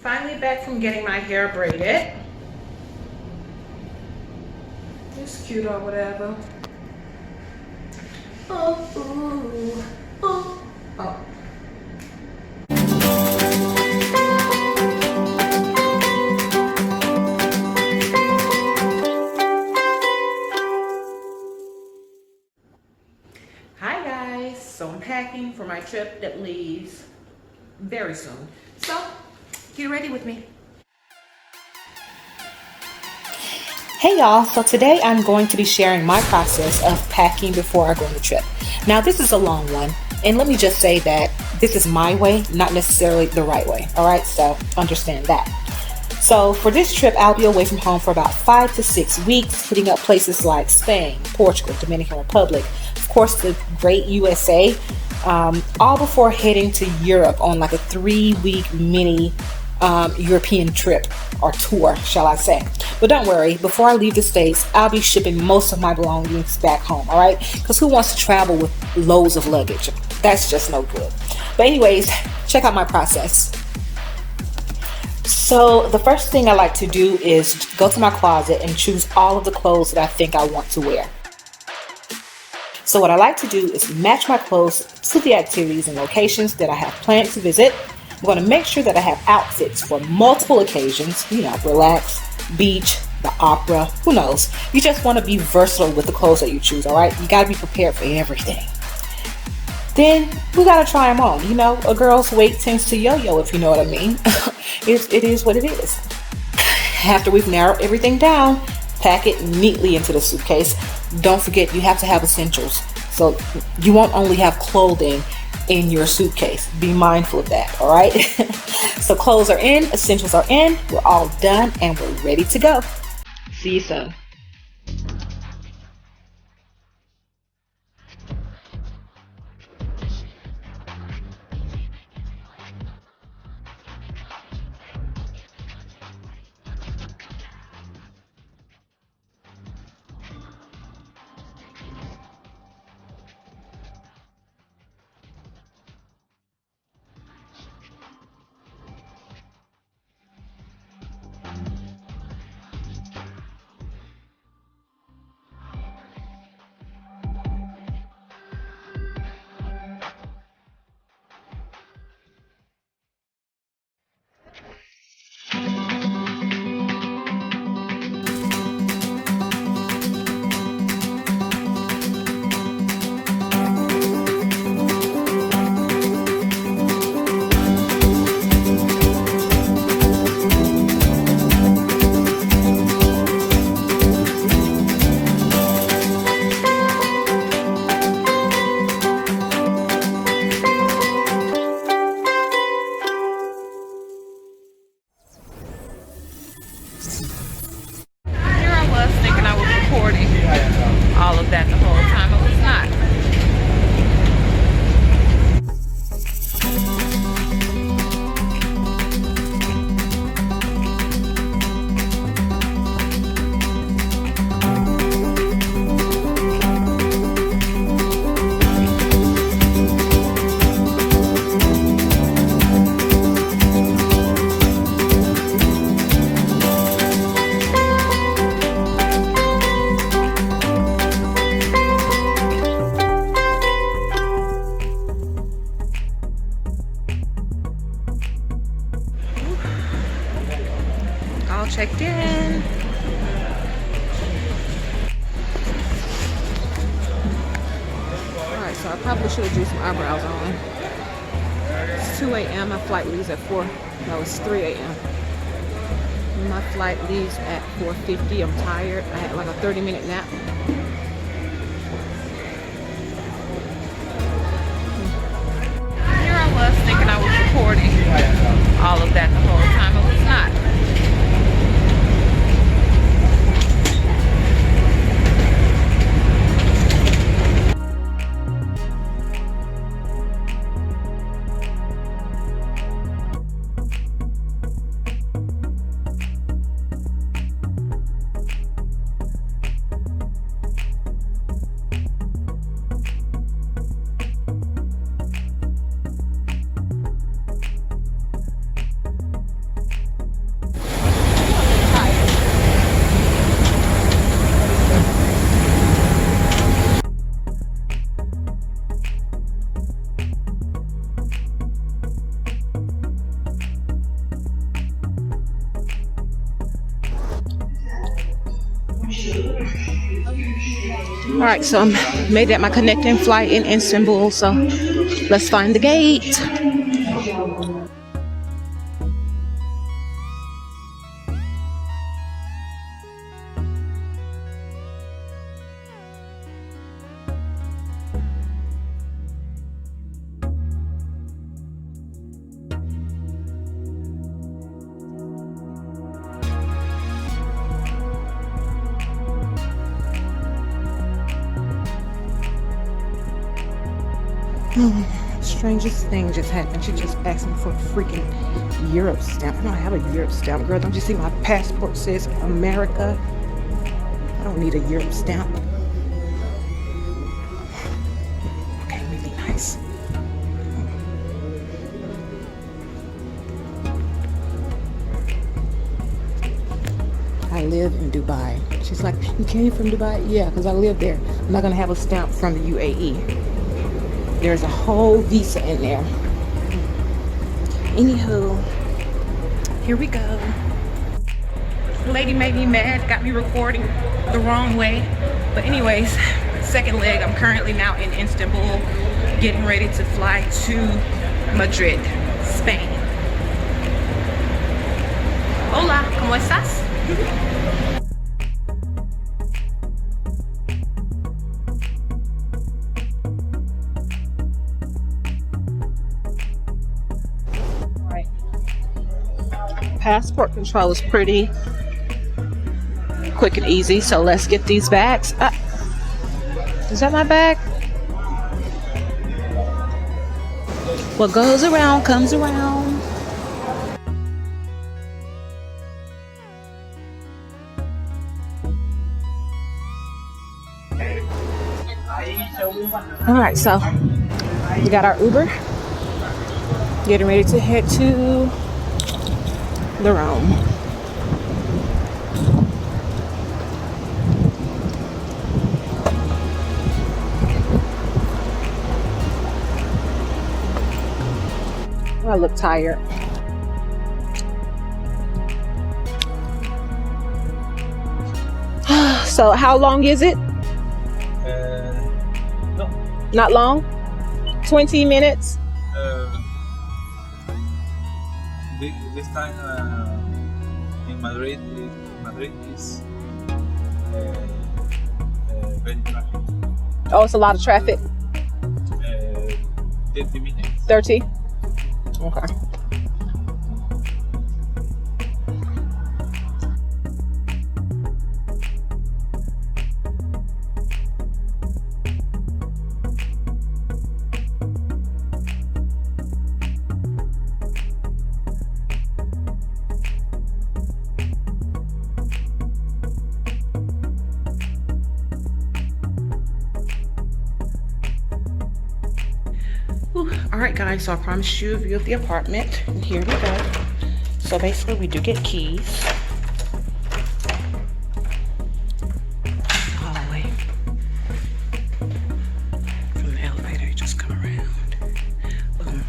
Finally back from getting my hair braided. It's cute or whatever. Oh, ooh, oh, oh. Hi guys, so I'm packing for my trip that leaves very soon. So, get ready with me. Hey y'all, so today I'm going to be sharing my process of packing before I go on the trip. Now this is a long one, and let me just say that this is my way, not necessarily the right way, alright? So understand that. So for this trip, I'll be away from home for about 5 to 6 weeks, hitting up places like Spain, Portugal, Dominican Republic, of course the great USA, all before heading to Europe on like a 3-week mini European trip or tour, shall I say. But don't worry, before I leave the States, I'll be shipping most of my belongings back home, all right? Because who wants to travel with loads of luggage? That's just no good. But anyways, check out my process. So the first thing I like to do is go to my closet and choose all of the clothes that I think I want to wear. So what I like to do is match my clothes to the activities and locations that I have planned to visit. I'm going to make sure that I have outfits for multiple occasions, relax, beach, the opera, who knows. You just want to be versatile with the clothes that you choose, all right? You got to be prepared for everything. Then we got to try them on. A girl's weight tends to yo-yo, if you know what I mean. It is what it is. After we've narrowed everything down, pack it neatly into the suitcase. Don't forget, you have to have essentials. So you won't only have clothing in your suitcase. Be mindful of that, all right? So clothes are in, essentials are in, we're all done, and we're ready to go. See you soon. Here I was thinking I was recording all of that the whole time. I was not. All checked in. Alright, so I probably should have drew some eyebrows on. It's 2 a.m. My flight leaves at 4. No, it's 3 a.m. My flight leaves at 4:50. I'm tired. I had like a 30-minute nap. Here I was thinking I was recording all of that the whole time. I was not. All right, so I'm made that my connecting flight in Istanbul. So let's find the gate. Strangest thing just happened. She just asked me for a freaking Europe stamp. I don't have a Europe stamp, girl. Don't you see my passport says America? I don't need a Europe stamp. Okay, really nice. I live in Dubai. She's like, you came from Dubai? Yeah, because I live there. I'm not going to have a stamp from the UAE. There's a whole visa in there. Anywho, here we go. The lady made me mad, got me recording the wrong way. But anyways, second leg, I'm currently now in Istanbul, getting ready to fly to Madrid, Spain. Hola, ¿cómo estás? Passport control is pretty quick and easy, so let's get these bags. Is that my bag? What goes around comes around. All right, so we got our Uber, getting ready to head to the Rome. I look tired. So how long is it? No. Not long? 20 minutes? This time in Madrid is very traffic. Oh, it's a lot of traffic. 30 minutes. 30? Okay. All right, guys, so I promised you a view of the apartment, and here we go. So basically, we do get keys. Hallway. From the elevator, you just come around. Boom.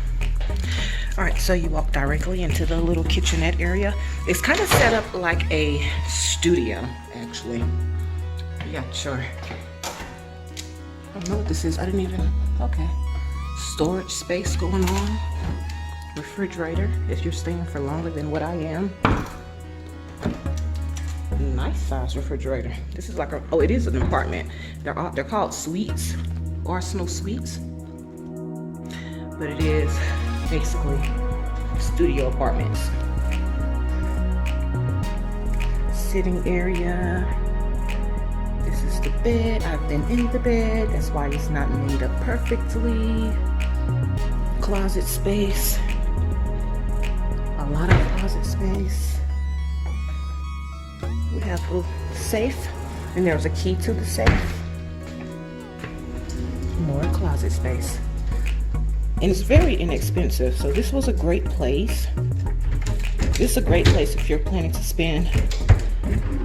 All right, so you walk directly into the little kitchenette area. It's kind of set up like a studio, actually. Yeah, sure. I don't know what this is. I didn't even, okay. Storage space going on. Refrigerator, if you're staying for longer than what I am. Nice size refrigerator. This is like a, oh, it is an apartment. They're called suites, Arsenal suites. But it is basically studio apartments. Sitting area. This is the bed. I've been in the bed. That's why it's not made up perfectly. Closet space. A lot of closet space. We have a little safe, and there's a key to the safe. More closet space. And it's very inexpensive, so this was a great place. This is a great place if you're planning to spend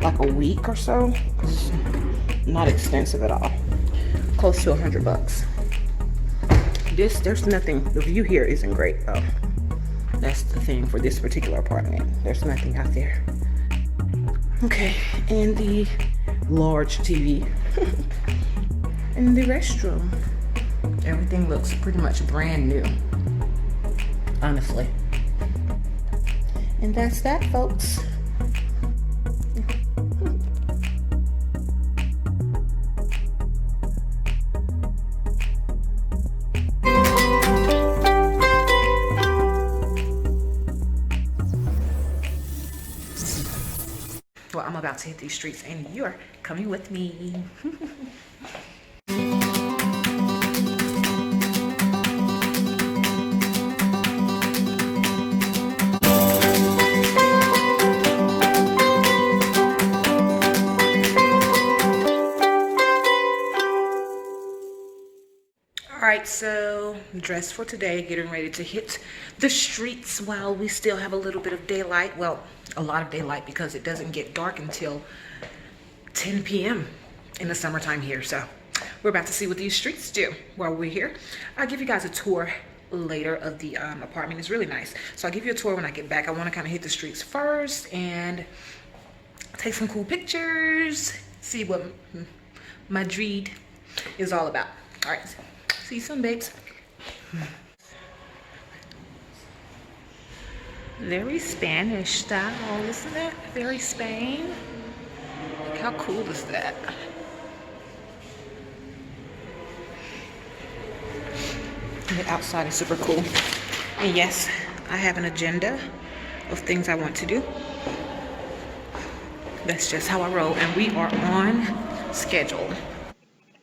like a week or so. It's not expensive at all. Close to $100. There's nothing, the view here isn't great though. That's the thing for this particular apartment. There's nothing out there. Okay, and the large TV. in the restroom. Everything looks pretty much brand new, honestly. And that's that, folks. Well, I'm about to hit these streets and you're coming with me. Alright, so dressed for today, getting ready to hit the streets while we still have a little bit of daylight. Well, a lot of daylight because it doesn't get dark until 10 p.m. in the summertime here. So we're about to see what these streets do while we're here. I'll give you guys a tour later of the apartment. It's really nice. So I'll give you a tour when I get back. I want to kind of hit the streets first and take some cool pictures, see what Madrid is all about. All right. See you soon, babes. Very Spanish style, isn't it? Very Spain. Look how cool is that? And the outside is super cool. And yes, I have an agenda of things I want to do. That's just how I roll, and we are on schedule.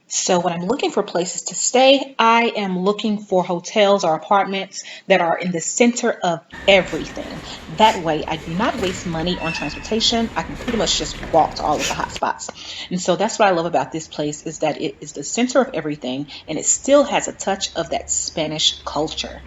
So when I'm looking for places to stay, I am looking for hotels or apartments that are in the center of everything. That way I do not waste money on transportation. I can pretty much just walk to all of the hot spots. And so that's what I love about this place, is that it is the center of everything and it still has a touch of that Spanish culture.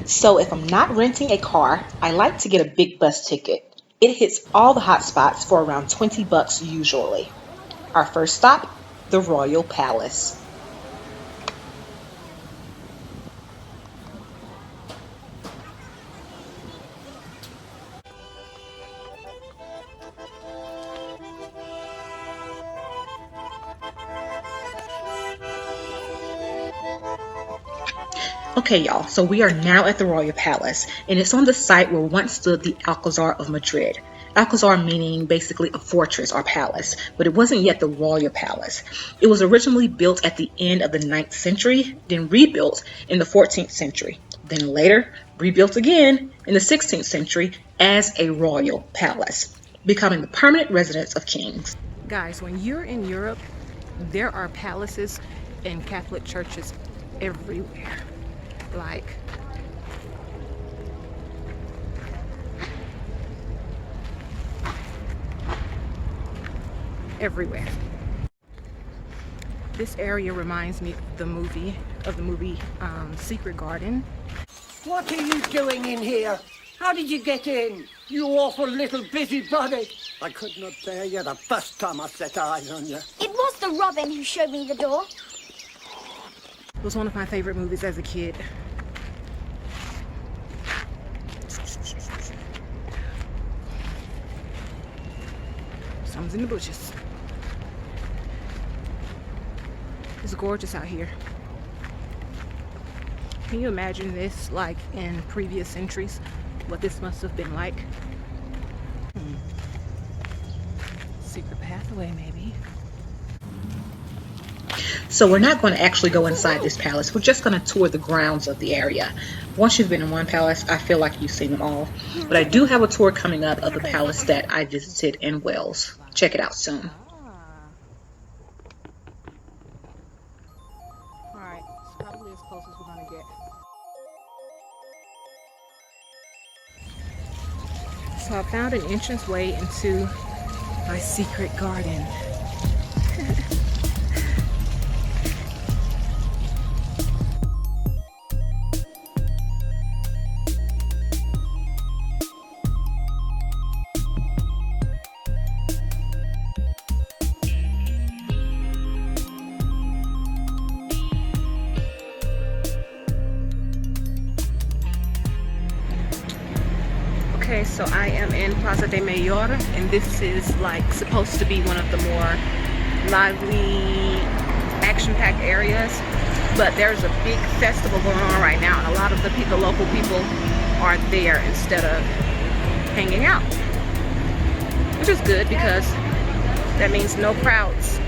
So if I'm not renting a car, I like to get a big bus ticket. It hits all the hot spots for around $20 usually. Our first stop, the Royal Palace. Okay, y'all, so we are now at the Royal Palace, and it's on the site where once stood the Alcazar of Madrid. Alcazar meaning basically a fortress or palace, but it wasn't yet the Royal Palace. It was originally built at the end of the 9th century, then rebuilt in the 14th century, then later rebuilt again in the 16th century as a royal palace, becoming the permanent residence of kings. Guys, when you're in Europe, there are palaces and Catholic churches everywhere. Like, everywhere. This area reminds me of the movie Secret Garden. What are you doing in here? How did you get in? You awful little busybody. I could not bear you the first time I set eyes on you. It was the Robin who showed me the door. It was one of my favorite movies as a kid. Someone's in the bushes. It's gorgeous out here. Can you imagine this like in previous centuries? What this must have been like? Secret pathway, maybe. So we're not going to actually go inside this palace. We're just going to tour the grounds of the area. Once you've been in one palace, I feel like you've seen them all. But I do have a tour coming up of the palace that I visited in Wales. Check it out soon. Alright, it's probably as close as we're gonna get. So I found an entranceway into my secret garden. Okay, so I am in Plaza de Mayor, and this is like supposed to be one of the more lively, action-packed areas. But there's a big festival going on right now, and a lot of the local people are there instead of hanging out, which is good because that means no crowds.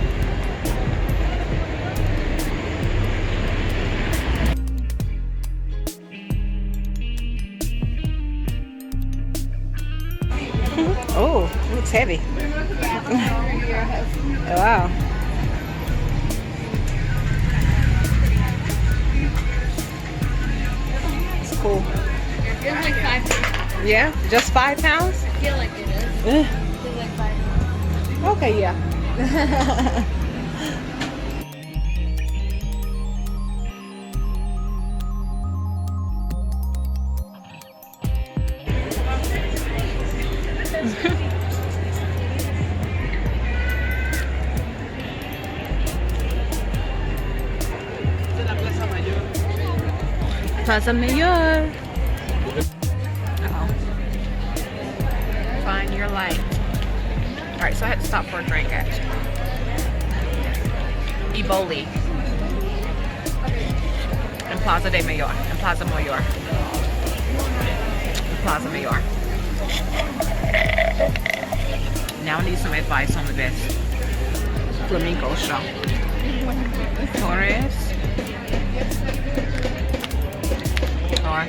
Oh, it looks heavy. Oh, wow. It's cool. It's like £5. Yeah? Just £5? I feel like it is. It's like £5. Okay, yeah. Plaza Mayor. Uh-oh. Find your light. Alright, so I had to stop for a drink actually. Eboli. And Plaza de Mayor. And Plaza Mayor. And Plaza Mayor. Now I need some advice on the best flamenco show. Torres. Or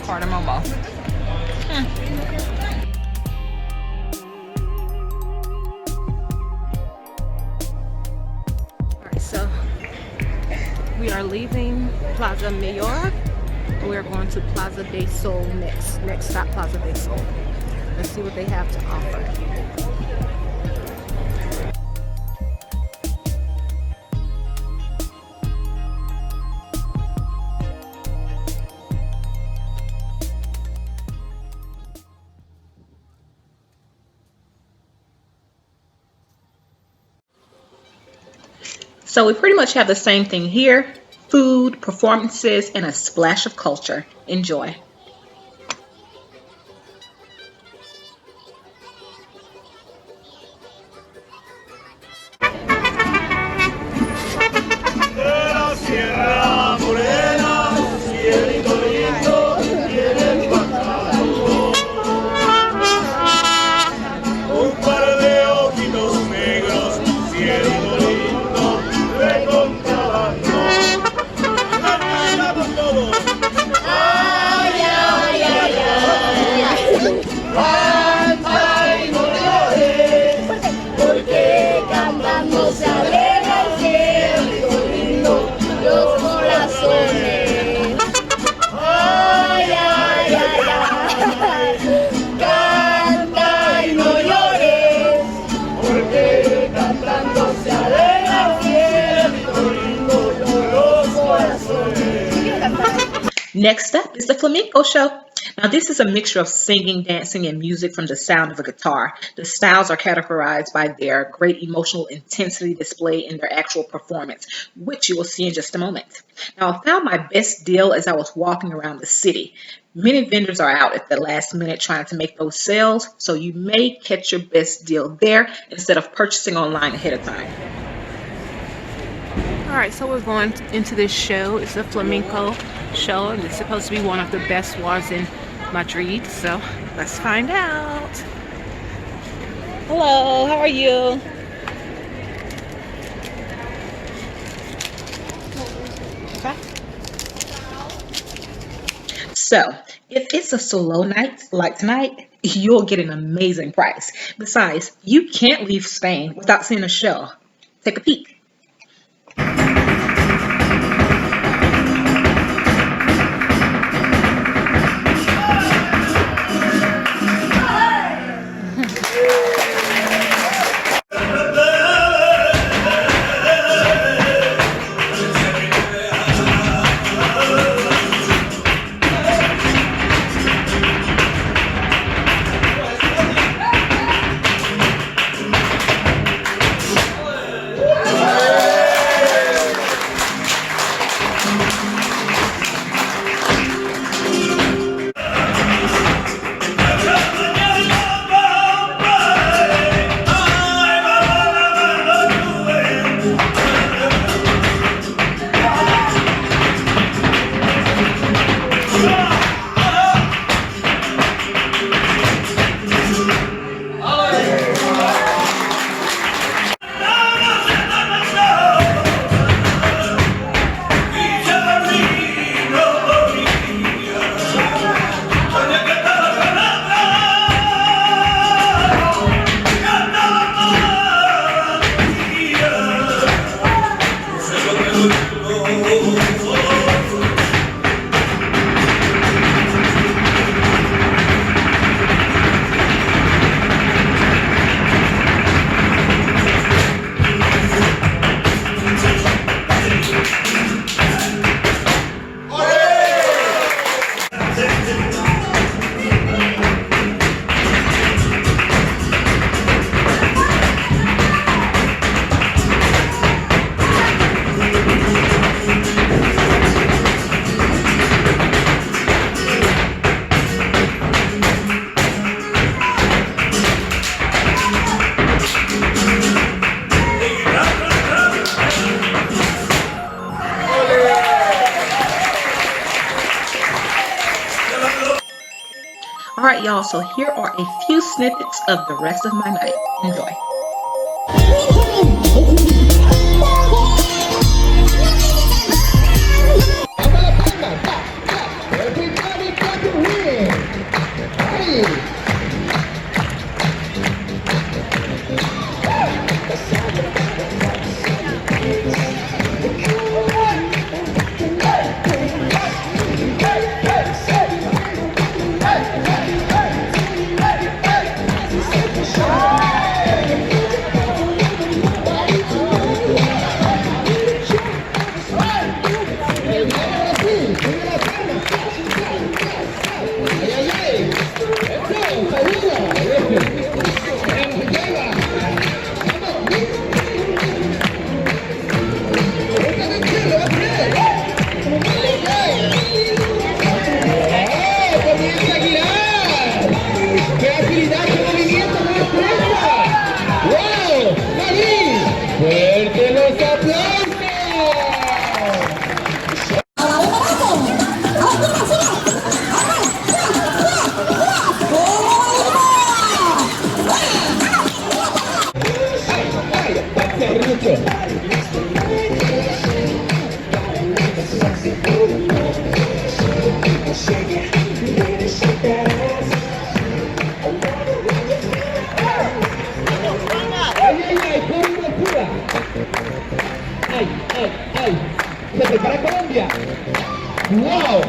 Cardamomo. Alright, so we are leaving Plaza Mayor. We're going to Plaza del Sol next. Next stop, Plaza del Sol. Let's see what they have to offer. So we pretty much have the same thing here. Food, performances, and a splash of culture. Enjoy. Next up is the flamenco show. Now this is a mixture of singing, dancing, and music from the sound of a guitar. The styles are categorized by their great emotional intensity displayed in their actual performance, which you will see in just a moment. Now I found my best deal as I was walking around the city. Many vendors are out at the last minute trying to make those sales, so you may catch your best deal there instead of purchasing online ahead of time. Alright, so we're going into this show. It's a flamenco show, and it's supposed to be one of the best ones in Madrid, so let's find out. Hello, how are you? Okay. So, if it's a solo night like tonight, you'll get an amazing price. Besides, you can't leave Spain without seeing a show. Take a peek. Alright y'all, so here are a few snippets of the rest of my night. Enjoy. Para Colombia. ¡Wow!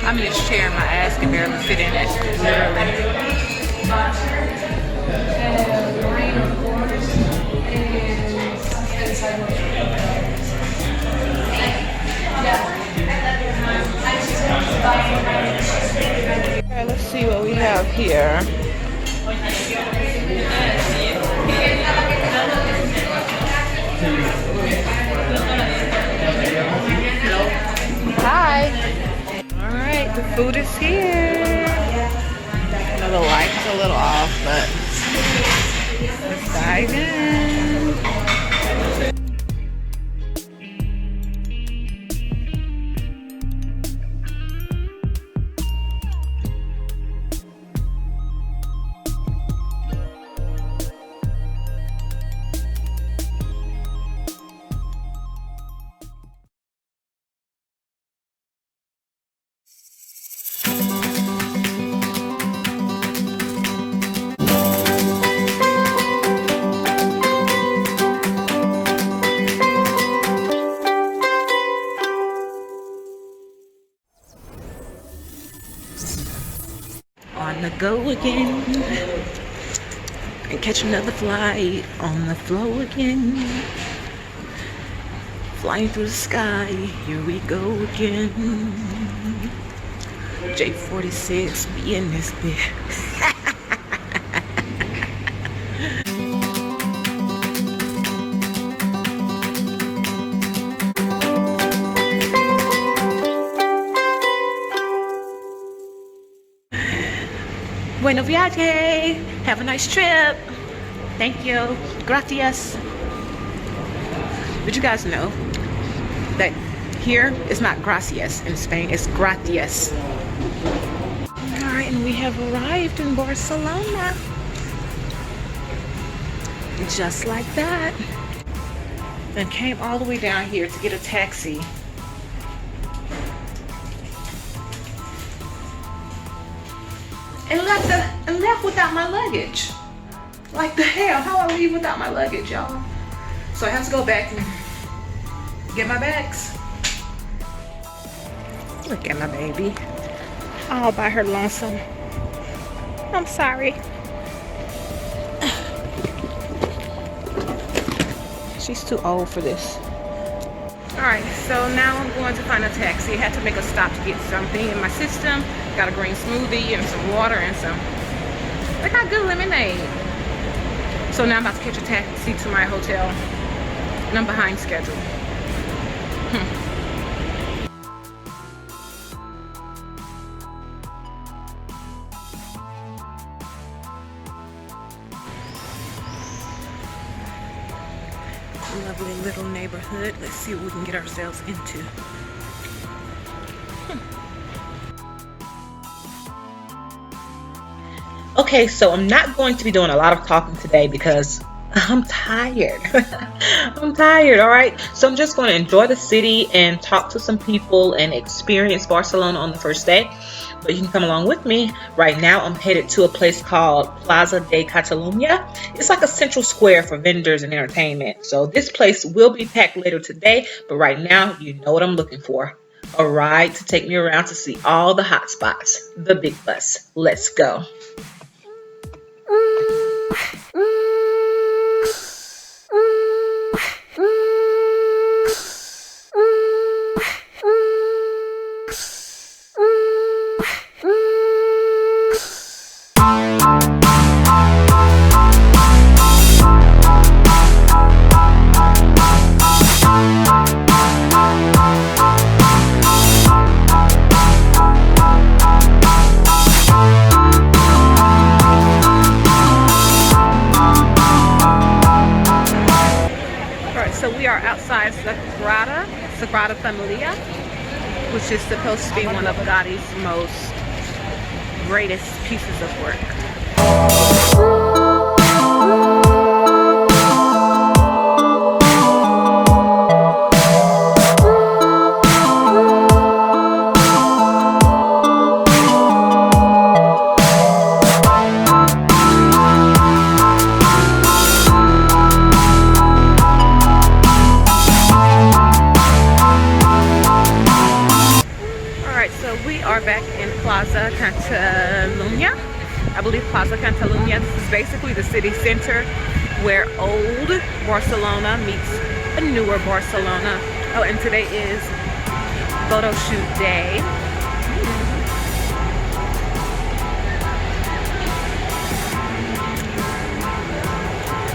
I'm in this chair, my ass can barely fit in it, literally. Okay, let's see what we have here. Hi. All right, the food is here. I know the light's a little off, but let's dive in. On the go again, and catch another flight on the flow again. Flying through the sky, here we go again. J46, be in this bit. Bueno viaje. Have a nice trip. Thank you. Gracias. Did you guys know that here it's not gracias in Spain, it's gracias. Alright, and we have arrived in Barcelona. Just like that. And came all the way down here to get a taxi. And left without my luggage. Like the hell, how I leave without my luggage, y'all? So I have to go back and get my bags. Look at my baby, all by her lonesome. I'm sorry. She's too old for this. Alright, so now I'm going to find a taxi. I had to make a stop to get something in my system. Got a green smoothie and some water and some, they got good lemonade. So now I'm about to catch a taxi to my hotel and I'm behind schedule. Lovely little neighborhood. Let's see what we can get ourselves into. Okay, so I'm not going to be doing a lot of talking today because I'm tired. I'm tired, all right? So I'm just going to enjoy the city and talk to some people and experience Barcelona on the first day. But you can come along with me. Right now, I'm headed to a place called Plaza de Catalunya. It's like a central square for vendors and entertainment. So this place will be packed later today, but right now, you know what I'm looking for. A ride to take me around to see all the hot spots. The big bus. Let's go. Outside Sagrada Familia, which is supposed to be one of Gaudi's most greatest pieces of work. Plaza Catalunya. I believe Plaza Catalunya. This is basically the city center where old Barcelona meets a newer Barcelona. Oh, and today is photo shoot day.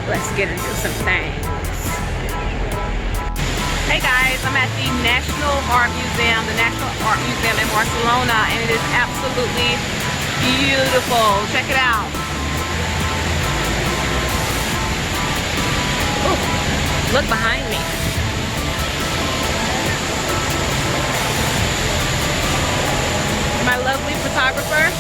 Let's get into some things. Hey guys, I'm at the National Art Museum, in Barcelona, and it is absolutely beautiful. Check it out. Ooh, look behind me. My lovely photographer.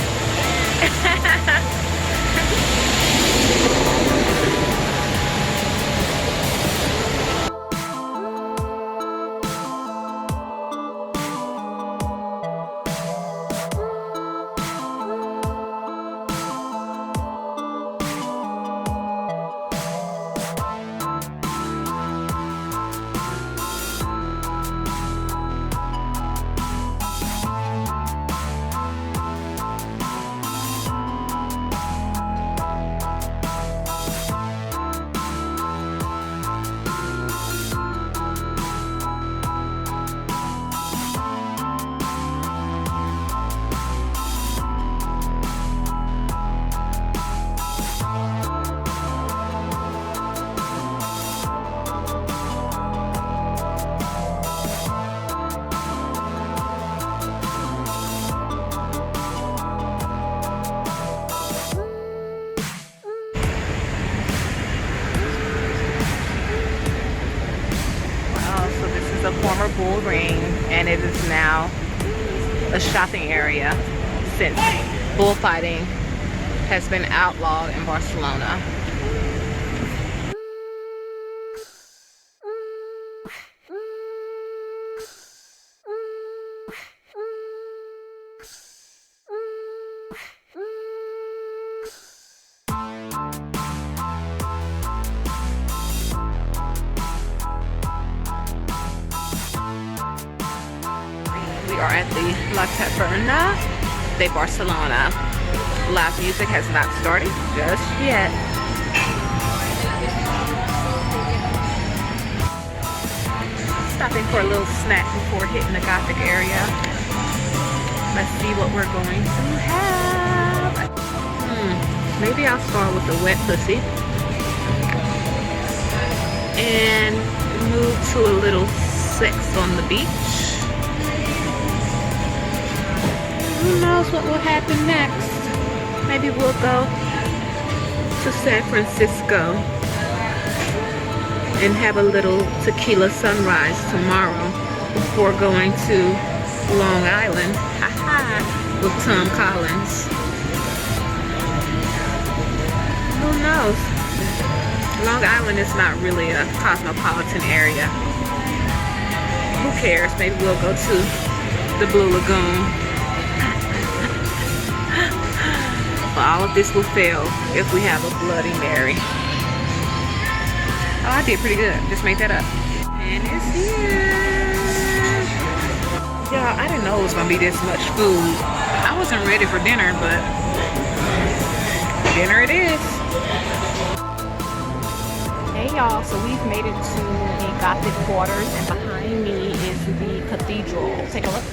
A former bull ring, and it is now a shopping area since bullfighting has been outlawed in Barcelona. We are at the La Taberna de Barcelona. Live music has not started just yet. Stopping for a little snack before hitting the Gothic area. Let's see what we're going to have. Maybe I'll start with the wet pussy and move to a little sex on the beach. Who knows what will happen next? Maybe we'll go to San Francisco and have a little tequila sunrise tomorrow before going to Long Island with Tom Collins. Who knows? Long Island is not really a cosmopolitan area. Who cares? Maybe we'll go to the Blue Lagoon. But all of this will fail if we have a Bloody Mary. Oh, I did pretty good. Just made that up. And it's here. Y'all, I didn't know it was gonna be this much food. I wasn't ready for dinner, but dinner it is. Hey y'all, so we've made it to the Gothic quarters, and behind me is the cathedral. Take a look.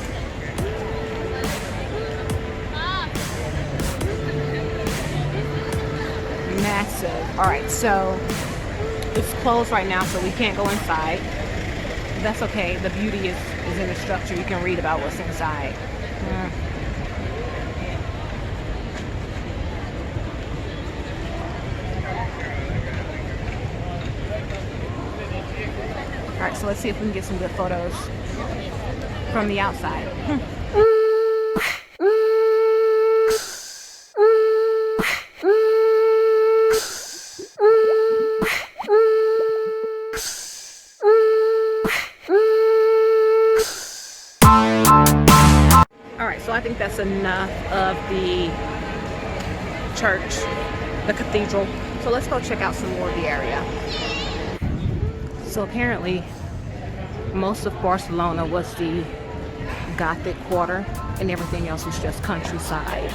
Massive. All right, so it's closed right now, so we can't go inside. That's okay. The beauty is in the structure. You can read about what's inside. All right, so let's see if we can get some good photos from the outside. So I think that's enough of the church, the cathedral. So let's go check out some more of the area. So apparently most of Barcelona was the Gothic quarter and everything else was just countryside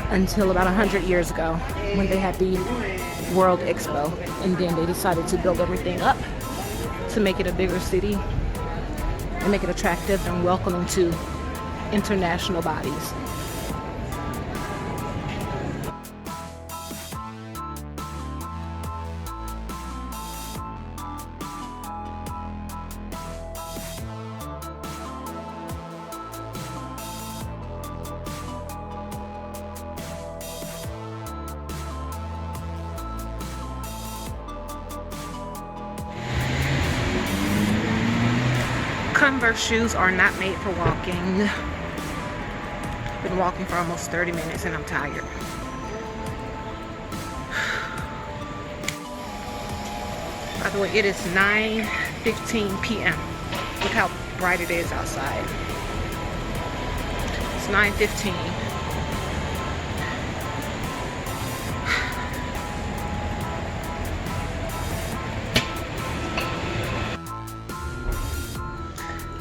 until about 100 years ago when they had the World Expo, and then they decided to build everything up to make it a bigger city and make it attractive and welcoming to international bodies. Converse shoes are not made for walking. Been walking for almost 30 minutes and I'm tired. By the way, it is 9:15 p.m. Look how bright it is outside. It's 9:15.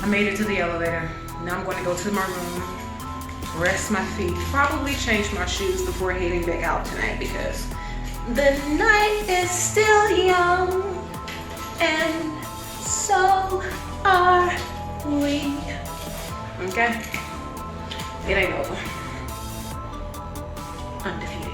I made it to the elevator. Now I'm going to go to my room, rest my feet, probably change my shoes before heading back out tonight because the night is still young and so are we. Okay? It ain't over. Undefeated.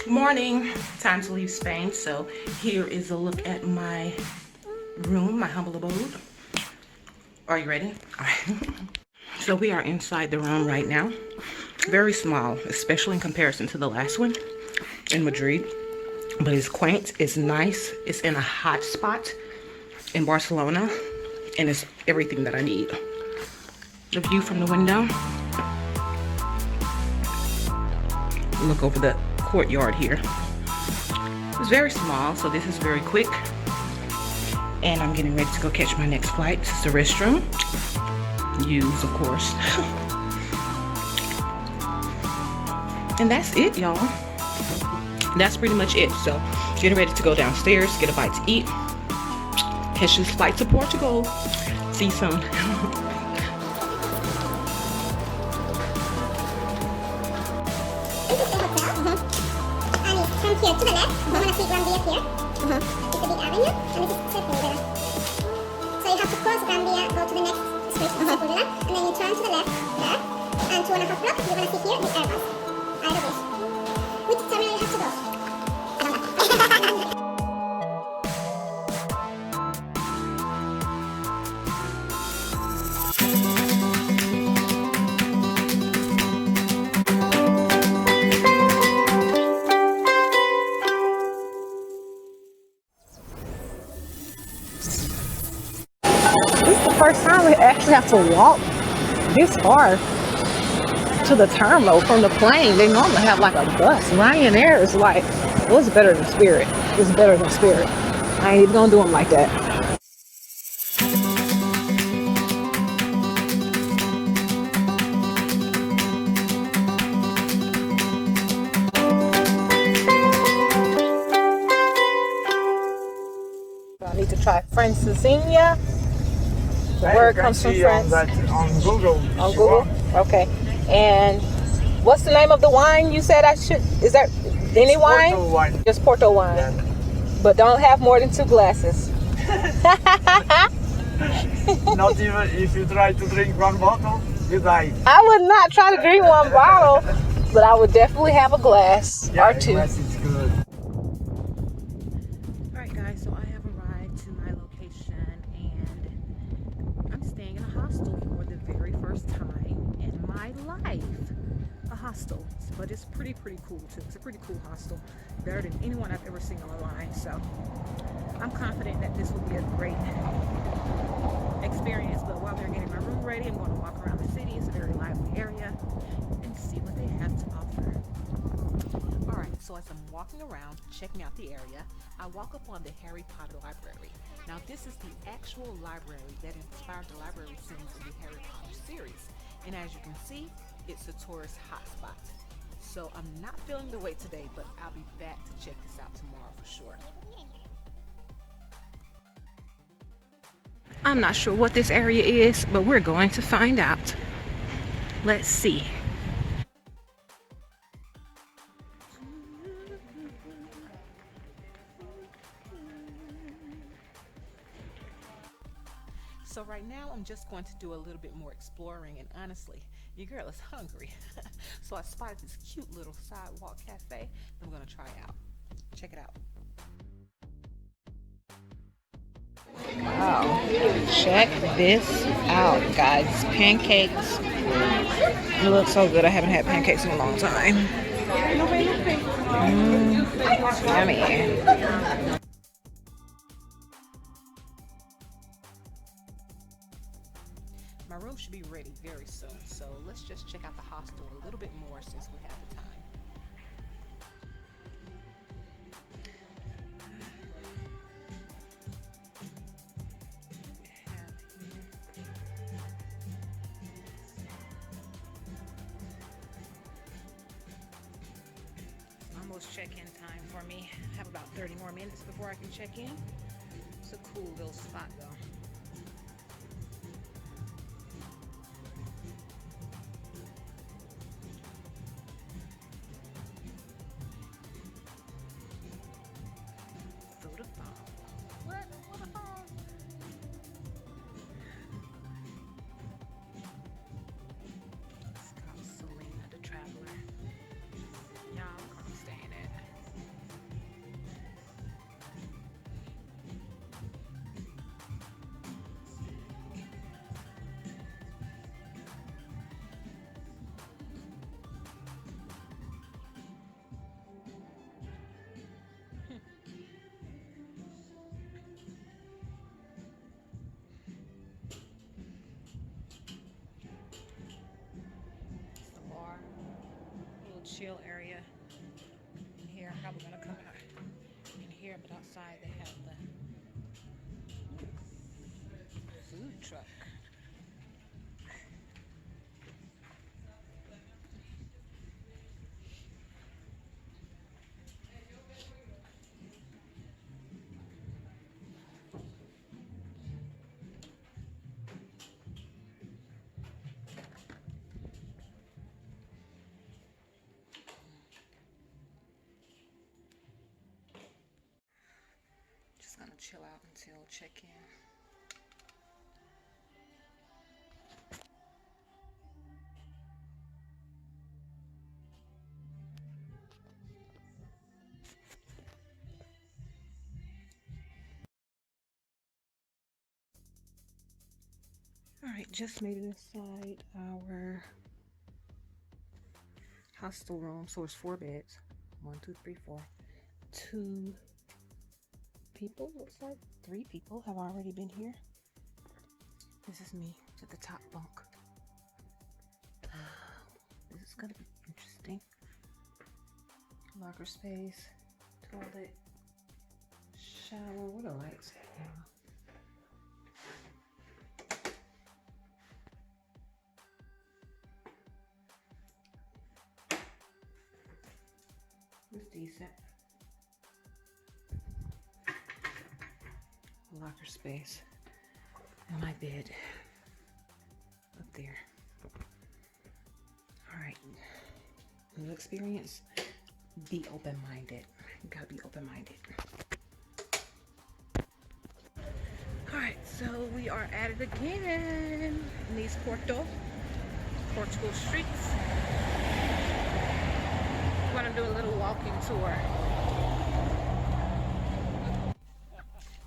Morning, time to leave Spain. So here is a look at my room, my humble abode. Are you ready? All right. So we are inside the room right now. Very small, especially in comparison to the last one in Madrid. But it's quaint, it's nice, it's in a hot spot in Barcelona, and it's everything that I need. The view from the window. Look over the courtyard here. It's very small, so this is very quick. And I'm getting ready to go catch my next flight. This is the restroom. Use, of course. And that's it, y'all. That's pretty much it. So getting ready to go downstairs, get a bite to eat, catch this flight to Portugal. See you soon. Here to the left, we're going to see Gran Via here. It's a big avenue, and this is Sepulveda. So you have to cross Gran Via, go to the next street, Sepulveda, and then you turn to the left there, and 2.5 blocks, you're going to see here the Airbus. Either way. first time we actually have to walk this far to the terminal from the plane. They normally have like a bus. Ryanair is like, well, it's better than Spirit. It's better than Spirit. I ain't even gonna do them like that. I need to try Francesinha. The word comes from France. On Google. On Google? Okay. And what's the name of the wine you said I should? Is there any wine? Porto wine. Just Porto wine. Yeah. But don't have more than 2 glasses. Not even if you try to drink 1 bottle, you die. I would not try to drink 1 bottle, but I would definitely have a glass or 2. Glass is good. Alright guys, so I have arrived to my location and I'm staying in a hostel for the very first time in my life. A hostel, but it's pretty cool too. It's a pretty cool hostel, better than anyone I've ever seen online, so I'm confident that this will be a great experience. But while they're getting my room ready, I'm going to walk around the city. It's a very lively area and see what they have to offer. Alright, so as I'm walking around checking out the area, I walk up on the Harry Potter library. Now this is the actual library that inspired the library scenes in the Harry Potter series, and as you can see, it's a tourist hotspot. So I'm not feeling the wait today, but I'll be back to check this out tomorrow for sure. I'm not sure what this area is, but we're going to find out. Let's see. So right now I'm just going to do a little bit more exploring, and honestly, your girl is hungry. So I spotted this cute little sidewalk cafe that I'm going to try out. Check it out. Wow, check this out, guys. Pancakes. It looks so good. I haven't had pancakes in a long time. Yummy. My room should be ready very soon, so let's just check out the hostel a little bit more since we have the time. Almost check-in time for me. I have about 30 more minutes before I can check in. It's a cool little spot though. Chill area in here. I'm probably gonna come out in here, but outside they have the food truck. Gonna chill out until check-in. All right, just made it inside our hostel room. So it's 4 beds. 1, 2, 3, 4. 2 people, looks like 3 people have already been here. This is me to the top bunk. This is gonna be interesting. Locker space, toilet, shower. What are the lights at now? It's decent. Locker space and my bed up there. All right, new experience. Be open-minded. You gotta be open-minded. All right, so we are at it again in these Portugal streets. We're gonna do a little walking tour.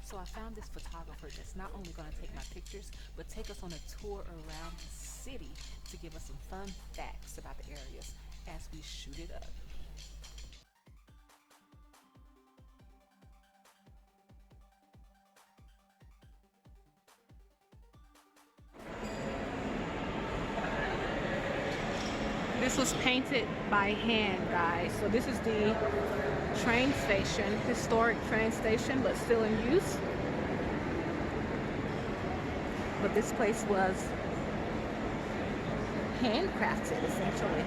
So I found this photographer that's not only gonna take my pictures, but take us on a tour around the city to give us some fun facts about the areas as we shoot it up. This was painted by hand, guys. So this is the train station, historic train station, but still in use. But this place was handcrafted, essentially.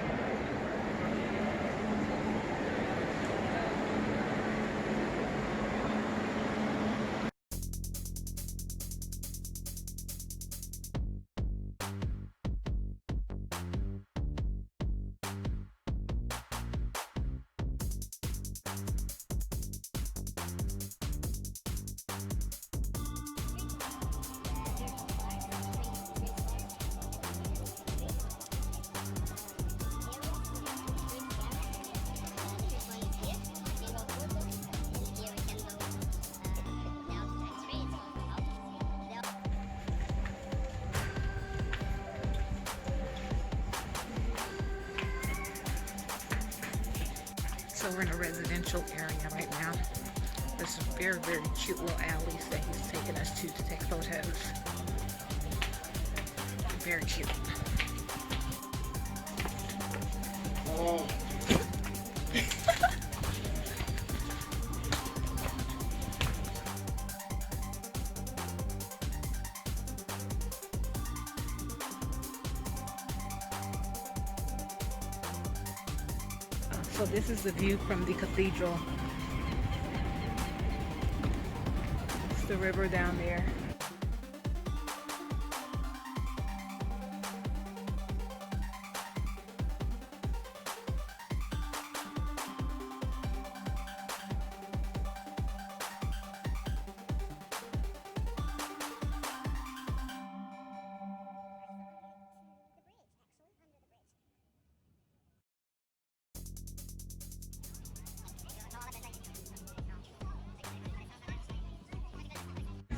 So we're in a residential area right now. There's some very, very cute little alleys that he's taking us to take photos. Very cute. Oh. So this is the view from the cathedral. It's the river down there.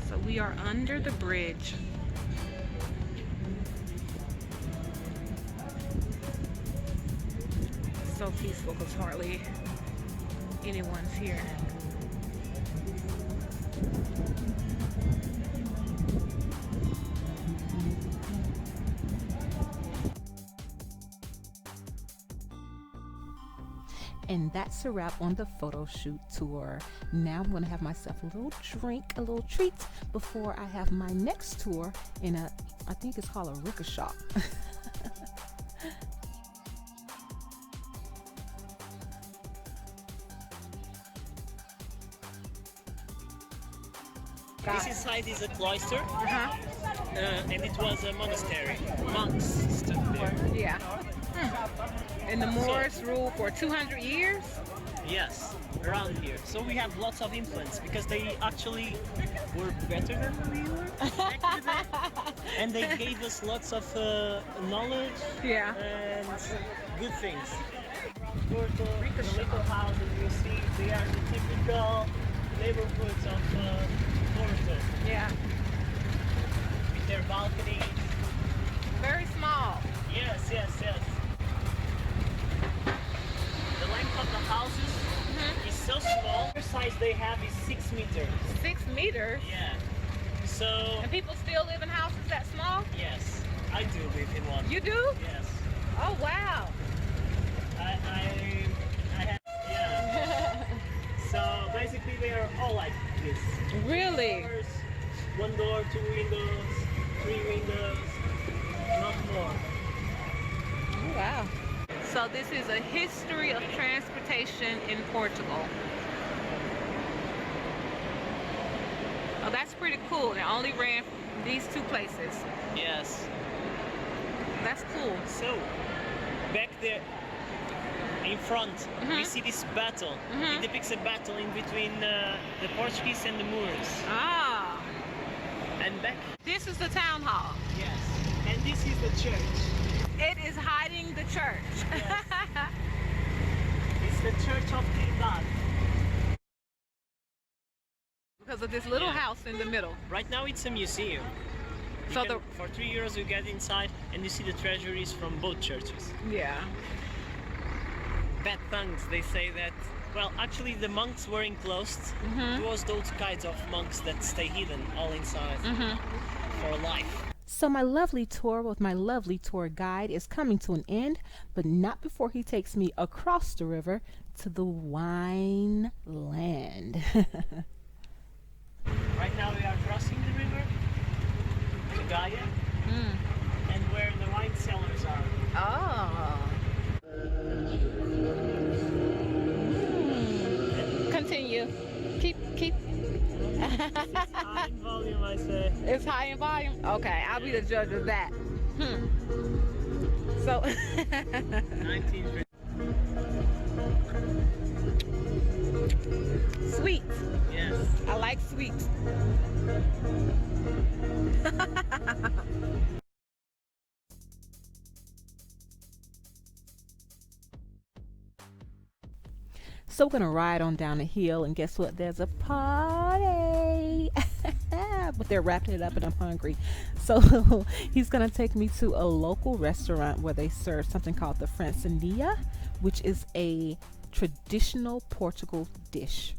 So we are under the bridge. So peaceful because hardly anyone's here. And that's a wrap on the photo shoot tour. Now I'm gonna have myself a little drink, a little treat before I have my next tour in a, I think it's called a rickshaw. This inside is a cloister, and it was a monastery. Monks stood there. Yeah. And the Moors ruled for 200 years? Yes, around here. So we have lots of influence because they actually were better than we were back then. And they gave us lots of knowledge and good things. Porto, the little houses you see, they are the typical neighborhoods of Porto. Yeah. With their balconies. Very small. Yes, yes, yes. The length of the houses is so small. The size they have is 6 meters. 6 meters? Yeah. So. And people still live in houses that small? Yes, I do live in one. You do? Yes. Oh wow. I have, yeah. So basically they are all like this. Really? Doors, one door, 2 windows, 3 windows, not more. Oh, wow. So this is a history of transportation in Portugal. Oh, that's pretty cool. It only ran from these 2 places. Yes. That's cool. So back there in front, we see this battle. It depicts a battle in between the Portuguese and the Moors. Ah. And back, This is the town hall. yes. And this is the church. It is hiding the church. It's the Church of Trindade. Because of this little house in the middle. Right now it's a museum. So For €3 you get inside and you see the treasuries from both churches. Yeah. Bad tongues, they say that. Well, actually the monks were enclosed. It was those kinds of monks that stay hidden all inside for life. So my lovely tour with my lovely tour guide is coming to an end, but not before he takes me across the river to the wine land. Right now we are crossing the river to Gaia and where the wine cellars are. Oh. Continue. Keep. It's high in volume, I say. It's high in volume? Okay, I'll be the judge of that. So 19. sweet. Yes. I like sweet. So we're gonna ride on down the hill, and guess what? There's a party. But they're wrapping it up and I'm hungry. So he's gonna take me to a local restaurant where they serve something called the francesinha, which is a traditional Portugal dish.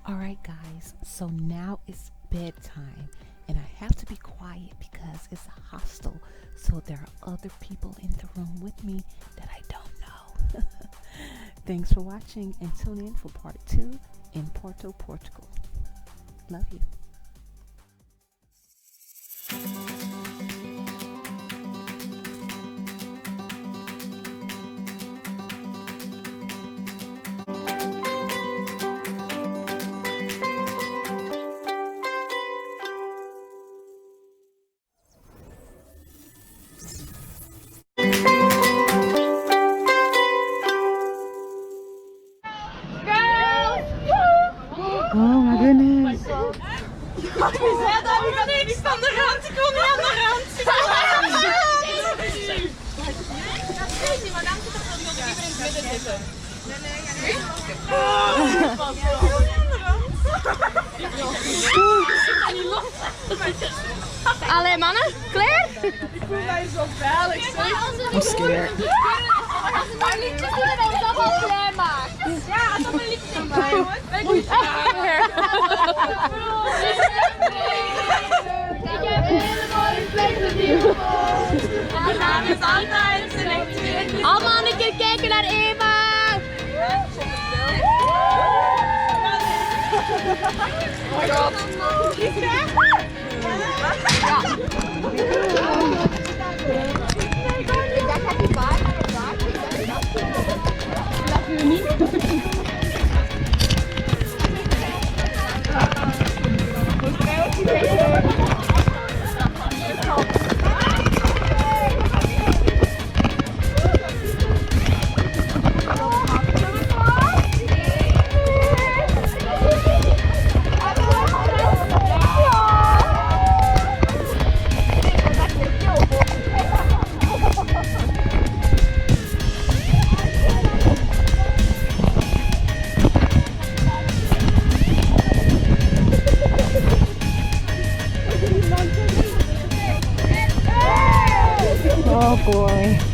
Alright guys, so now it's bedtime and I have to be quiet because it's a hostel, so there are other people in the room with me that I don't know. Thanks for watching and tune in for part 2 in Porto, Portugal. Love you. Oh my goodness. Allee mannen, klaar? I'm scared. Als we maar liedjes doen, dan is dat wel klaar maakt. Ja, als we maar liedjes doen bij hoor. Ik heb een hele mooie flexen. En naam is altijd selectie. Allemaal een keer kijken naar Eva. Oh my god. Oh boy.